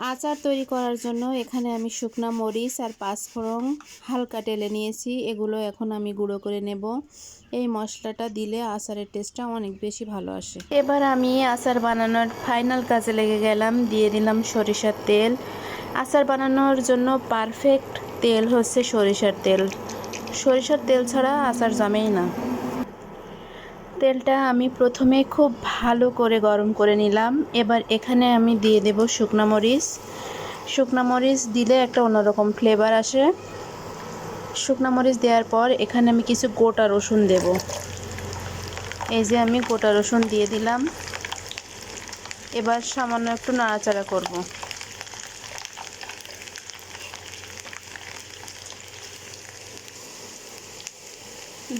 আচার তৈরি করার জন্য এখানে আমি শুকনা মরিচ আর পাঁচফোড়ন হালকা টেলে নিয়েছি। এগুলো এখন আমি গুঁড়ো করে নেব। এই মশলাটা দিলে আচারের টেস্টটা অনেক বেশি ভালো আসে। এবার আমি আচার বানানোর ফাইনাল কাজে লেগে গেলাম। দিয়ে দিলাম সরিষার তেল। আচার বানানোর জন্য পারফেক্ট তেল হচ্ছে সরিষার তেল। সরিষার তেল ছাড়া আচার জমেই না। তেলটা আমি প্রথমে খুব ভালো করে গরম করে নিলাম। এবার এখানে আমি দিয়ে দেব শুকনা মরিচ। শুকনা মরিচ দিলে একটা অন্যরকম ফ্লেভার আসে। শুকনা মরিচ দেওয়ার পর এখানে আমি কিছু গোটা রসুন দেব। এই যে আমি গোটা রসুন দিয়ে দিলাম। এবার সামান্য একটু নাড়াচাড়া করব।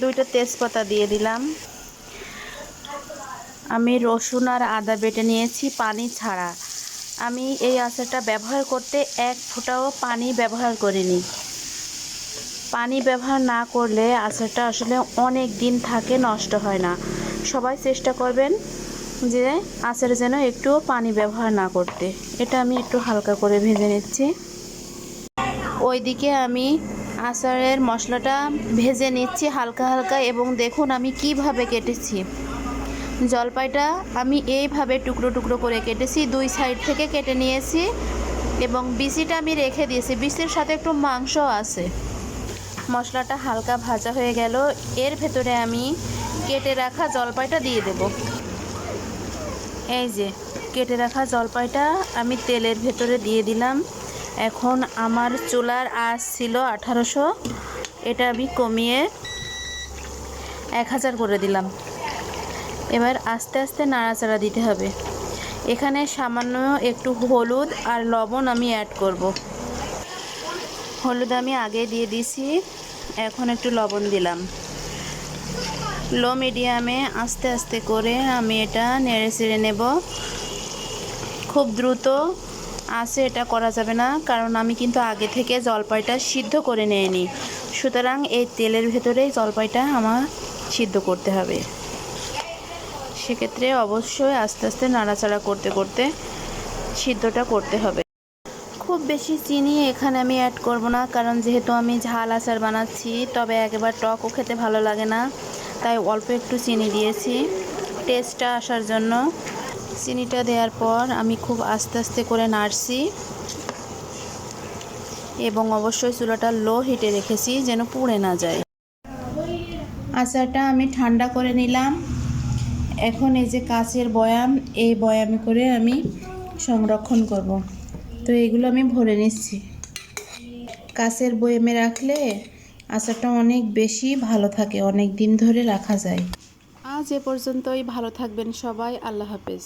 দুইটা তেজপাতা দিয়ে দিলাম। আমি রসুন আর আদা বেটে নিয়েছি পানি ছাড়া। আমি এই আচারটা ব্যবহার করতে এক ফোঁটাও পানি ব্যবহার করিনি। পানি ব্যবহার না করলে আচারটা আসলে অনেক দিন থাকে, নষ্ট হয় না। সবাই চেষ্টা করবেন যে আচারে যেন একটুও পানি ব্যবহার না করতে। এটা আমি একটু হালকা করে ভেজে নিচ্ছি। ওইদিকে আমি আচারের মশলাটা ভেজে নিচ্ছি হালকা হালকা। এবং দেখুন আমি কিভাবে কেটেছি। জলপাইটা আমি এইভাবে টুকরো টুকরো করে কেটেছি, দুই সাইড থেকে কেটে নিয়েছি এবং বিচিটা আমি রেখে দিয়েছি। বিচির সাথে একটু মাংস আছে। মশলাটা হালকা ভাজা হয়ে গেল। এর ভেতরে আমি কেটে রাখা জলপাইটা দিয়ে দেব। এই যে কেটে রাখা জলপাইটা আমি তেলের ভেতরে দিয়ে দিলাম। এখন আমার চুলার আঁচ ছিল 1800, এটা আমি কমিয়ে 1000 করে দিলাম। এবার আস্তে আস্তে নাড়াচাড়া দিতে হবে। এখানে সামান্য একটু হলুদ আর লবণ আমি অ্যাড করব। হলুদ আমি আগে দিয়ে দিয়েছি, এখন একটু লবণ দিলাম। লো মিডিয়ামে আস্তে আস্তে করে আমি এটা নেড়ে চেড়ে নেব। খুব দ্রুত আছে এটা করা যাবে না, কারণ আমি কিন্তু আগে থেকে জলপাইটা সিদ্ধ করে নিইনি। সুতরাং এই তেলের ভেতরেই জলপাইটা আমার সিদ্ধ করতে হবে। সেক্ষেত্রে অবশ্যই আস্তে আস্তে নাড়াচাড়া করতে করতে সিদ্ধটা করতে হবে। খুব বেশি চিনি এখানে আমি অ্যাড করব না, কারণ যেহেতু আমি ঝাল আচার বানাচ্ছি, তবে একেবারে টকও খেতে ভালো লাগে না। তাই অল্প একটু চিনি দিয়েছি টেস্টটা আসার জন্য। চিনিটা দেওয়ার পর আমি খুব আস্তে আস্তে করে নাড়ছি এবং অবশ্যই চুলাটা লো হিটে রেখেছি যেন পুড়ে না যায়। আচারটা আমি ঠান্ডা করে নিলাম। এখন এই যে কাচের বয়াম, এই বয়ামে করে আমি সংরক্ষণ করব। তো এগুলো আমি ভরে নিচ্ছি। কাচের বয়ামে রাখলে আচারটা অনেক বেশি ভালো থাকে, অনেক দিন ধরে রাখা যায়। আজ এ পর্যন্তই। ভালো থাকবেন সবাই। আল্লাহ হাফেজ।